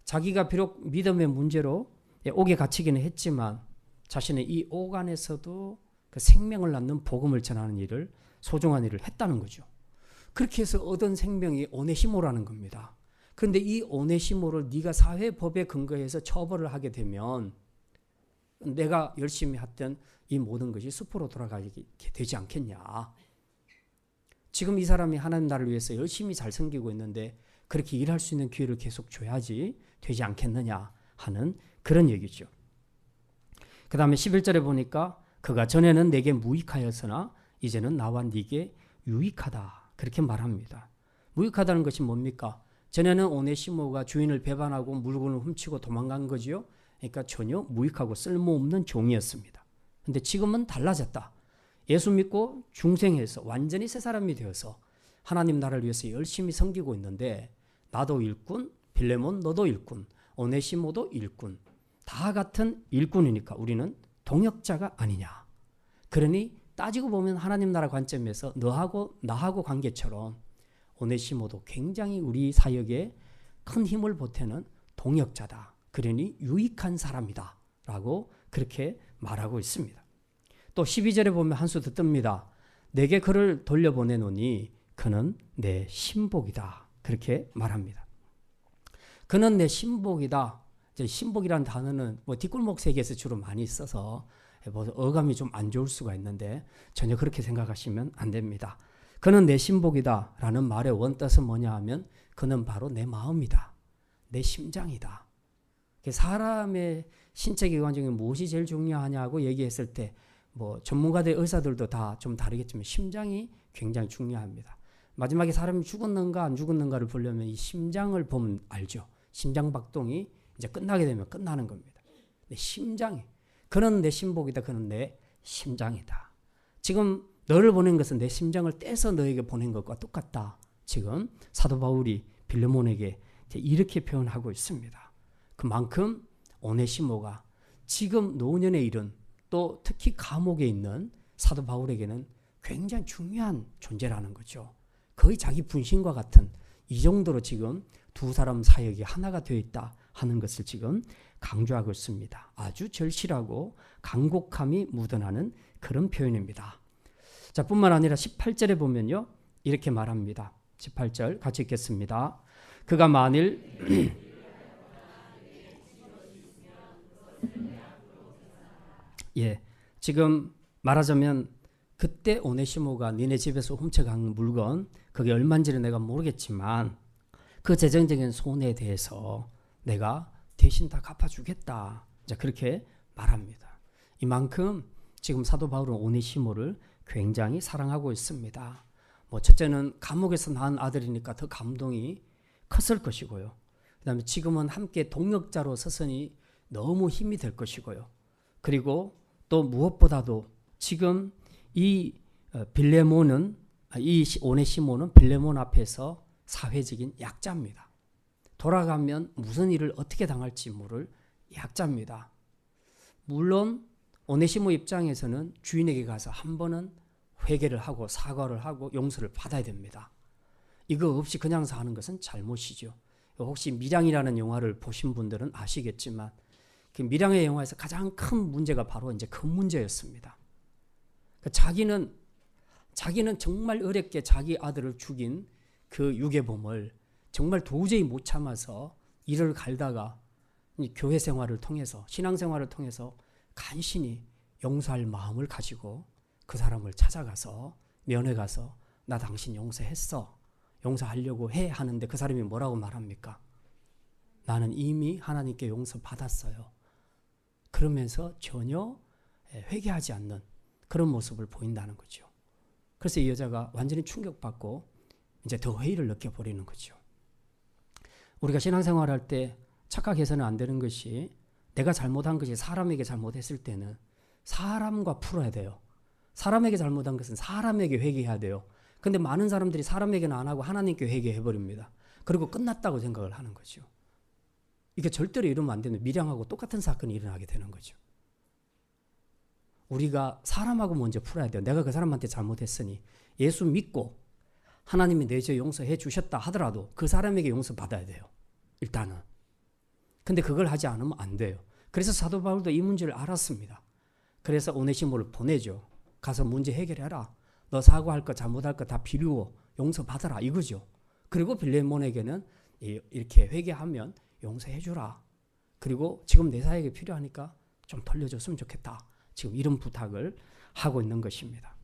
자기가 비록 믿음의 문제로 옥에 갇히기는 했지만 자신의 이 옥 안에서도 그 생명을 낳는 복음을 전하는 일을 소중한 일을 했다는 거죠. 그렇게 해서 얻은 생명이 오네시모라는 겁니다. 그런데 이 오네시모를 네가 사회법에 근거해서 처벌을 하게 되면 내가 열심히 했던 이 모든 것이 숲으로 돌아가게 되지 않겠냐. 지금 이 사람이 하나님 나라를 위해서 열심히 잘 섬기고 있는데 그렇게 일할 수 있는 기회를 계속 줘야지 되지 않겠느냐 하는 그런 얘기죠. 그 다음에 11절에 보니까 그가 전에는 내게 무익하였으나 이제는 나와 네게 유익하다. 그렇게 말합니다. 무익하다는 것이 뭡니까? 전에는 오네시모가 주인을 배반하고 물건을 훔치고 도망간 거지요. 그러니까 전혀 무익하고 쓸모없는 종이었습니다. 근데 지금은 달라졌다. 예수 믿고 중생해서 완전히 새 사람이 되어서 하나님 나라를 위해서 열심히 섬기고 있는데 나도 일꾼, 빌레몬 너도 일꾼, 오네시모도 일꾼. 다 같은 일꾼이니까 우리는 동역자가 아니냐. 그러니 따지고 보면 하나님 나라 관점에서 너하고 나하고 관계처럼 오네시모도 굉장히 우리 사역에 큰 힘을 보태는 동역자다. 그러니 유익한 사람이다. 라고 그렇게 말하고 있습니다. 또 12절에 보면 한 수 더 뜹니다. 내게 그를 돌려보내노니 그는 내 신복이다. 그렇게 말합니다. 그는 내 신복이다. 신복이라는 단어는 뒷골목 세계에서 주로 많이 써서 어감이 좀 안 좋을 수가 있는데 전혀 그렇게 생각하시면 안 됩니다. 그는 내 신복이다 라는 말의 원뜻은 뭐냐 하면 그는 바로 내 마음이다. 내 심장이다. 사람의 신체기관 중에 무엇이 제일 중요하냐고 얘기했을 때 전문가들 의사들도 다 좀 다르겠지만 심장이 굉장히 중요합니다. 마지막에 사람이 죽었는가 안 죽었는가를 보려면 이 심장을 보면 알죠. 심장 박동이 이제 끝나게 되면 끝나는 겁니다. 내 심장이. 그는 내 신복이다. 그는 내 심장이다. 지금 너를 보낸 것은 내 심장을 떼서 너에게 보낸 것과 똑같다. 지금 사도 바울이 빌레몬에게 이렇게 표현하고 있습니다. 그만큼 오네시모가 지금 노년에 이른 또 특히 감옥에 있는 사도 바울에게는 굉장히 중요한 존재라는 거죠. 거의 자기 분신과 같은 이 정도로 지금 두 사람 사역이 하나가 되어 있다 하는 것을 지금 강조하고 있습니다. 아주 절실하고 간곡함이 묻어나는 그런 표현입니다. 자, 뿐만 아니라 18절에 보면요. 이렇게 말합니다. 18절 같이 읽겠습니다. 그가 만일 지금 말하자면 그때 오네시모가 니네 집에서 훔쳐간 물건 그게 얼마인지는 내가 모르겠지만 그 재정적인 손해에 대해서 내가 대신 다 갚아주겠다. 자, 그렇게 말합니다. 이만큼 지금 사도 바울은 오네시모를 굉장히 사랑하고 있습니다. 첫째는 감옥에서 낳은 아들이니까 더 감동이 컸을 것이고요. 그 다음에 지금은 함께 동역자로 서서히 너무 힘이 될 것이고요. 그리고 또 무엇보다도 지금 이 빌레몬은 이 오네시모는 빌레몬 앞에서 사회적인 약자입니다. 돌아가면 무슨 일을 어떻게 당할지 모를 약자입니다. 물론 오네시모 입장에서는 주인에게 가서 한 번은 회개를 하고 사과를 하고 용서를 받아야 됩니다. 이거 없이 그냥 사는 것은 잘못이죠. 혹시 미량이라는 영화를 보신 분들은 아시겠지만 그 미량의 영화에서 가장 큰 문제가 바로 이제 그 문제였습니다. 자기는 정말 어렵게 자기 아들을 죽인 그 유괴범을 정말 도저히 못 참아서 이를 갈다가 교회 생활을 통해서 신앙 생활을 통해서 간신히 용서할 마음을 가지고 그 사람을 찾아가서 면회 가서 나 당신 용서했어. 용서하려고 해 하는데 그 사람이 뭐라고 말합니까? 나는 이미 하나님께 용서받았어요. 그러면서 전혀 회개하지 않는 그런 모습을 보인다는 거죠. 그래서 이 여자가 완전히 충격받고 이제 더 회의를 느껴버리는 거죠. 우리가 신앙생활할 때 착각해서는 안 되는 것이 내가 잘못한 것이 사람에게 잘못했을 때는 사람과 풀어야 돼요. 사람에게 잘못한 것은 사람에게 회개해야 돼요. 근데 많은 사람들이 사람에게는 안 하고 하나님께 회개해버립니다. 그리고 끝났다고 생각을 하는 거죠. 이게 절대로 이러면 안 되는 미량하고 똑같은 사건이 일어나게 되는 거죠. 우리가 사람하고 먼저 풀어야 돼요. 내가 그 사람한테 잘못했으니 예수 믿고 하나님이 내 죄 용서해 주셨다 하더라도 그 사람에게 용서받아야 돼요. 일단은. 근데 그걸 하지 않으면 안 돼요. 그래서 사도 바울도 이 문제를 알았습니다. 그래서 오네시모를 보내죠. 가서 문제 해결해라. 너 사과할 거 잘못할 거 다 비루어 용서받아라 이거죠. 그리고 빌레몬에게는 이렇게 회개하면 용서해 주라. 그리고 지금 내 사역이 필요하니까 좀 돌려줬으면 좋겠다. 지금 이런 부탁을 하고 있는 것입니다.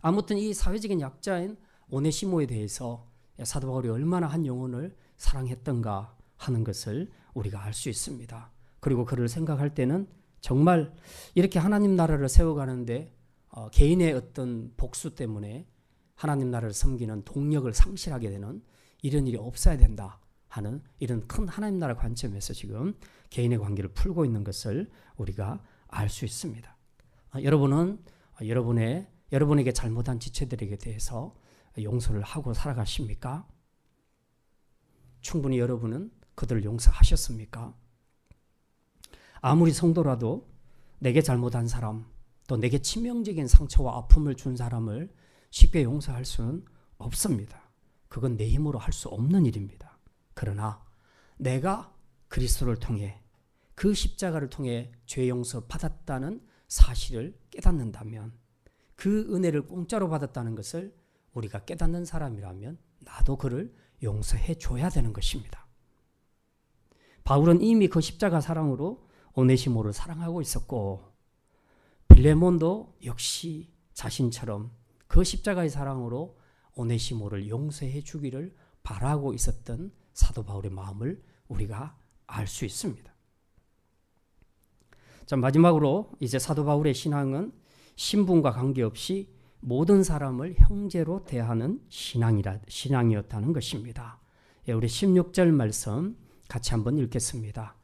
아무튼 이 사회적인 약자인 오네시모에 대해서 사도 바울이 얼마나 한 영혼을 사랑했던가 하는 것을 우리가 알 수 있습니다. 그리고 그를 생각할 때는 정말 이렇게 하나님 나라를 세워가는데 개인의 어떤 복수 때문에 하나님 나라를 섬기는 동력을 상실하게 되는 이런 일이 없어야 된다 하는 이런 큰 하나님 나라 관점에서 지금 개인의 관계를 풀고 있는 것을 우리가 알 수 있습니다. 여러분은 여러분에게 잘못한 지체들에게 대해서 용서를 하고 살아가십니까? 충분히 여러분은 그들을 용서하셨습니까? 아무리 성도라도 내게 잘못한 사람, 또 내게 치명적인 상처와 아픔을 준 사람을 쉽게 용서할 수는 없습니다. 그건 내 힘으로 할 수 없는 일입니다. 그러나 내가 그리스도를 통해 그 십자가를 통해 죄 용서 받았다는 사실을 깨닫는다면, 그 은혜를 공짜로 받았다는 것을 우리가 깨닫는 사람이라면 나도 그를 용서해 줘야 되는 것입니다. 바울은 이미 그 십자가 사랑으로 오네시모를 사랑하고 있었고, 빌레몬도 역시 자신처럼 그 십자가의 사랑으로 오네시모를 용서해 주기를 바라고 있었던 사도 바울의 마음을 우리가 알 수 있습니다. 자, 마지막으로 이제 사도 바울의 신앙은 신분과 관계없이 모든 사람을 형제로 대하는 신앙이었다는 것입니다. 우리 16절 말씀 같이 한번 읽겠습니다.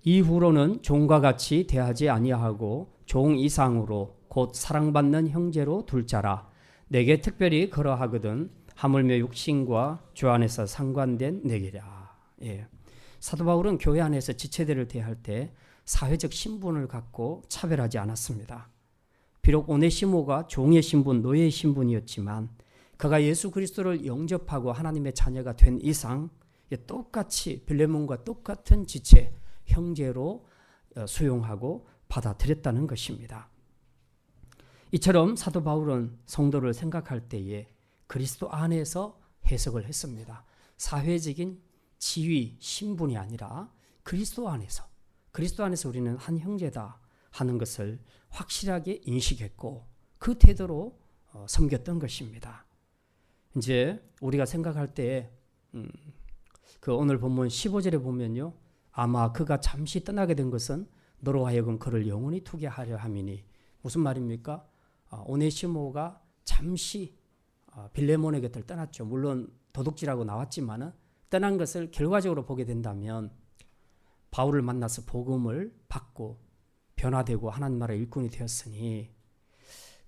이후로는 종과 같이 대하지 아니하고 종 이상으로 곧 사랑받는 형제로 둘 자라. 내게 특별히 그러하거든 하물며 육신과 주 안에서 상관된 내게라. 사도 바울은 교회 안에서 지체들을 대할 때 사회적 신분을 갖고 차별하지 않았습니다. 비록 오네시모가 종의 신분, 노예의 신분이었지만 그가 예수 그리스도를 영접하고 하나님의 자녀가 된 이상 똑같이 빌레몬과 똑같은 지체, 형제로 수용하고 받아들였다는 것입니다. 이처럼 사도 바울은 성도를 생각할 때에 그리스도 안에서 해석을 했습니다. 사회적인 지위, 신분이 아니라 그리스도 안에서 우리는 한 형제다 하는 것을 확실하게 인식했고 그 태도로 섬겼던 것입니다. 이제 우리가 생각할 때 그 오늘 본문 15절에 보면요, 아마 그가 잠시 떠나게 된 것은 너로 하여금 그를 영원히 두게 하려 함이니, 무슨 말입니까? 오네시모가 잠시 빌레몬의 곁을 떠났죠. 물론 도둑질하고 나왔지만은 떠난 것을 결과적으로 보게 된다면 바울을 만나서 복음을 받고 변화되고 하나님 나라의 일꾼이 되었으니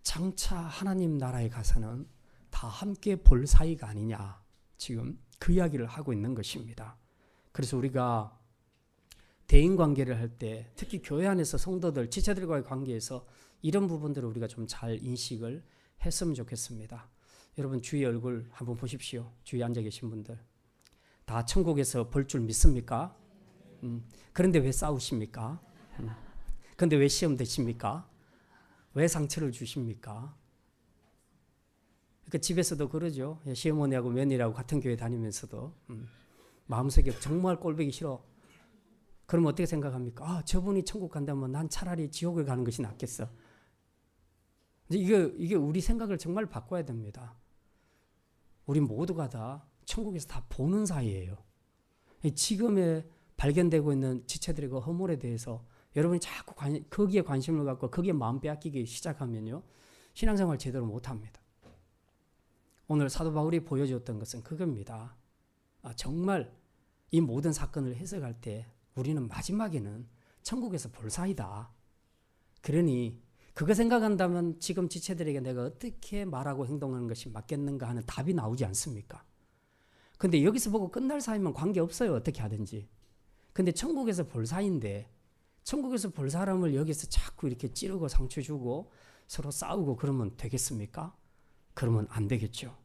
장차 하나님 나라에 가서는 다 함께 볼 사이가 아니냐, 지금 그 이야기를 하고 있는 것입니다. 그래서 우리가 대인관계를 할 때 특히 교회 안에서 성도들, 지체들과의 관계에서 이런 부분들을 우리가 좀 잘 인식을 했으면 좋겠습니다. 여러분 주위 얼굴 한번 보십시오. 주위에 앉아 계신 분들 다 천국에서 볼 줄 믿습니까? 그런데 왜 싸우십니까? 그런데 왜 시험 되십니까? 왜 상처를 주십니까? 그러니까 집에서도 그러죠. 시어머니하고 며느리하고 같은 교회 다니면서도 마음속에 정말 꼴보기 싫어. 그럼 어떻게 생각합니까? 저분이 천국 간다면 난 차라리 지옥을 가는 것이 낫겠어. 이게 우리 생각을 정말 바꿔야 됩니다. 우리 모두가 다 천국에서 다 보는 사이예요. 지금에 발견되고 있는 지체들의 그 허물에 대해서 여러분이 자꾸 거기에 관심을 갖고 거기에 마음 빼앗기기 시작하면요, 신앙생활 제대로 못합니다. 오늘 사도 바울이 보여주었던 것은 그겁니다. 정말 이 모든 사건을 해석할 때 우리는 마지막에는 천국에서 볼 사이다. 그러니 그거 생각한다면 지금 지체들에게 내가 어떻게 말하고 행동하는 것이 맞겠는가 하는 답이 나오지 않습니까? 근데 여기서 보고 끝날 사이면 관계없어요. 어떻게 하든지. 근데 천국에서 볼 사이인데 천국에서 볼 사람을 여기서 자꾸 이렇게 찌르고 상처 주고 서로 싸우고 그러면 되겠습니까? 그러면 안 되겠죠.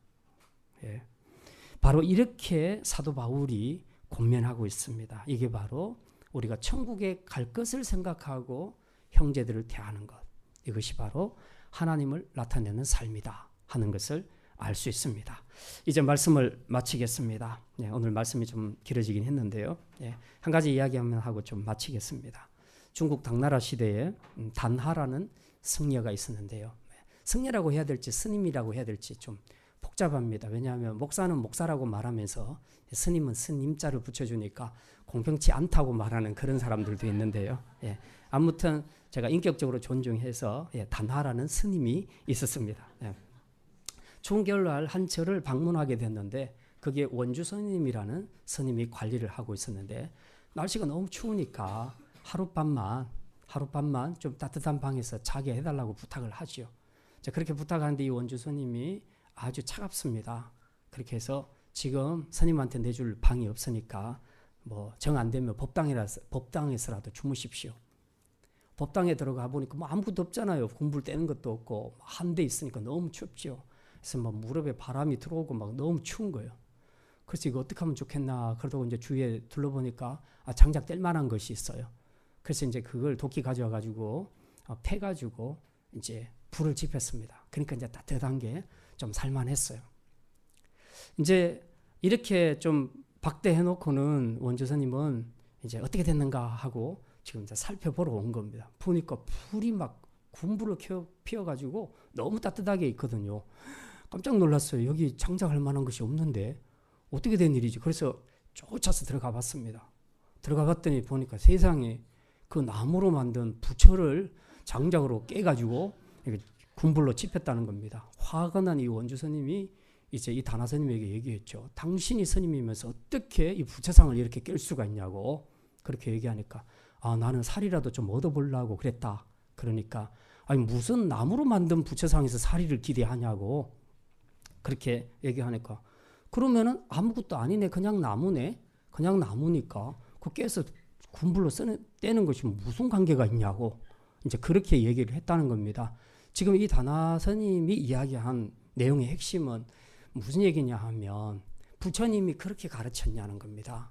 바로 이렇게 사도 바울이 권면하고 있습니다. 이게 바로 우리가 천국에 갈 것을 생각하고 형제들을 대하는 것, 이것이 바로 하나님을 나타내는 삶이다 하는 것을 알 수 있습니다. 이제 말씀을 마치겠습니다. 오늘 말씀이 좀 길어지긴 했는데요. 한 가지 이야기하면 하고 좀 마치겠습니다. 중국 당나라 시대에 단하라는 승려가 있었는데요. 승려라고 해야 될지 스님이라고 해야 될지 좀 복잡합니다. 왜냐하면 목사는 목사라고 말하면서 스님은 스님자를 붙여주니까 공평치 않다고 말하는 그런 사람들도 있는데요. 아무튼 제가 인격적으로 존중해서 단하라는 스님이 있었습니다. 추운 겨울날 한 절을 방문하게 됐는데 그게 원주 스님이라는 스님이 관리를 하고 있었는데 날씨가 너무 추우니까 하룻밤만 좀 따뜻한 방에서 자게 해달라고 부탁을 하죠. 그렇게 부탁하는데 이 원주 스님이 아주 차갑습니다. 그렇게 해서 지금 스님한테 내줄 방이 없으니까 뭐 정 안 되면 법당에서라도 주무십시오. 법당에 들어가 보니까 뭐 아무것도 없잖아요. 공불 떼는 것도 없고 한 대 있으니까 너무 춥죠. 그래서 막 무릎에 바람이 들어오고 막 너무 추운 거예요. 그래서 이거 어떻게 하면 좋겠나 그러다가 이제 주위에 둘러보니까 장작 뗄 만한 것이 있어요. 그래서 이제 그걸 도끼 가져와 가지고 패가지고 이제 불을 지폈습니다. 그러니까 이제 따뜻한 게 좀 살만했어요. 이제 이렇게 좀 박대해 놓고는 원주선님은 이제 어떻게 됐는가 하고 지금 이제 살펴보러 온 겁니다. 보니까 불이 막 군불을 피워가지고 너무 따뜻하게 있거든요. 깜짝 놀랐어요. 여기 장작할 만한 것이 없는데 어떻게 된 일이지? 그래서 쫓아서 들어가 봤습니다. 들어가 봤더니 보니까 세상에 그 나무로 만든 부처를 장작으로 깨가지고 군불로 지폈다는 겁니다. 화가 난 이 원주 스님이 이제 이 다나 스님에게 얘기했죠. 당신이 스님이면서 어떻게 이 부처상을 이렇게 깰 수가 있냐고 그렇게 얘기하니까 나는 살이라도 좀 얻어보려고 그랬다. 그러니까 아니 무슨 나무로 만든 부처상에서 살이를 기대하냐고 그렇게 얘기하니까 그러면은 아무것도 아니네. 그냥 나무네. 그냥 나무니까 그 깨서 군불로 떼는 것이 무슨 관계가 있냐고 이제 그렇게 얘기를 했다는 겁니다. 지금 이 다나 스님이 이야기한 내용의 핵심은 무슨 얘기냐 하면 부처님이 그렇게 가르쳤냐는 겁니다.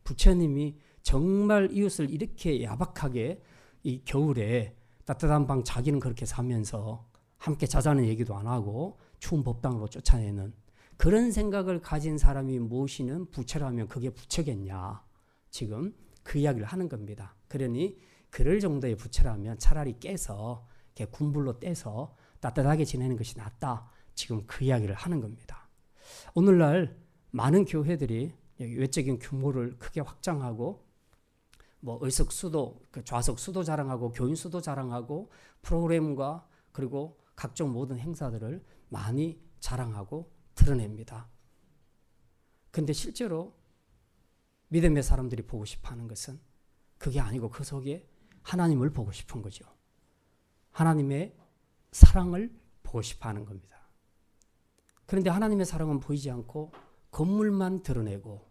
부처님이 정말 이웃을 이렇게 야박하게 이 겨울에 따뜻한 방 자기는 그렇게 사면서 함께 자자는 얘기도 안 하고 추운 법당으로 쫓아내는 그런 생각을 가진 사람이 모시는 부처라면 그게 부처겠냐. 지금 그 이야기를 하는 겁니다. 그러니 그럴 정도의 부처라면 차라리 깨서 이렇게 군불로 떼서 따뜻하게 지내는 것이 낫다. 지금 그 이야기를 하는 겁니다. 오늘날 많은 교회들이 외적인 규모를 크게 확장하고 의석 수도, 좌석 수도 자랑하고 교인 수도 자랑하고 프로그램과 그리고 각종 모든 행사들을 많이 자랑하고 드러냅니다. 근데 실제로 믿음의 사람들이 보고 싶어 하는 것은 그게 아니고 그 속에 하나님을 보고 싶은 거죠. 하나님의 사랑을 보고 싶어 하는 겁니다. 그런데 하나님의 사랑은 보이지 않고 건물만 드러내고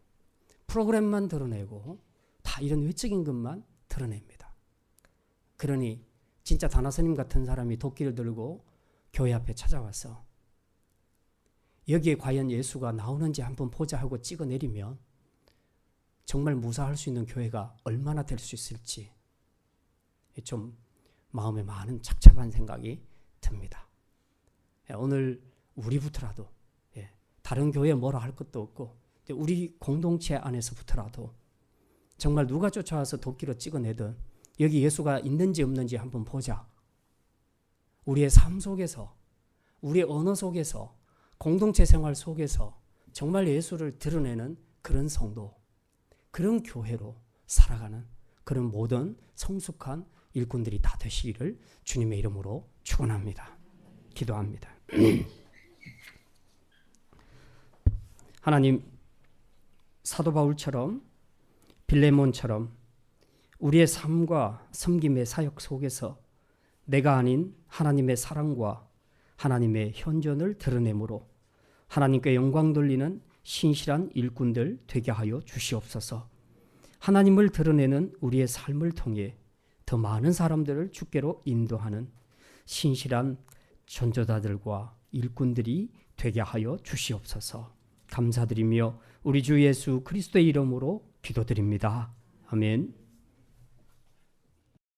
프로그램만 드러내고 다 이런 외적인 것만 드러냅니다. 그러니 진짜 다나 스님 같은 사람이 도끼를 들고 교회 앞에 찾아와서 여기에 과연 예수가 나오는지 한번 보자 하고 찍어내리면 정말 무사할 수 있는 교회가 얼마나 될 수 있을지 좀 마음에 많은 착잡한 생각이 듭니다. 오늘 우리부터라도 다른 교회에 뭐라 할 것도 없고 우리 공동체 안에서부터라도 정말 누가 쫓아와서 도끼로 찍어내든 여기 예수가 있는지 없는지 한번 보자. 우리의 삶 속에서 우리의 언어 속에서 공동체 생활 속에서 정말 예수를 드러내는 그런 성도 그런 교회로 살아가는 그런 모든 성숙한 일꾼들이 다 되시기를 주님의 이름으로 축원합니다. 기도합니다. 하나님 사도 바울처럼 빌레몬처럼 우리의 삶과 섬김의 사역 속에서 내가 아닌 하나님의 사랑과 하나님의 현존을 드러내므로 하나님께 영광 돌리는 신실한 일꾼들 되게 하여 주시옵소서. 하나님을 드러내는 우리의 삶을 통해 더 많은 사람들을 주께로 인도하는 신실한 전도자들과 일꾼들이 되게 하여 주시옵소서. 감사드리며 우리 주 예수 그리스도의 이름으로 기도드립니다. 아멘.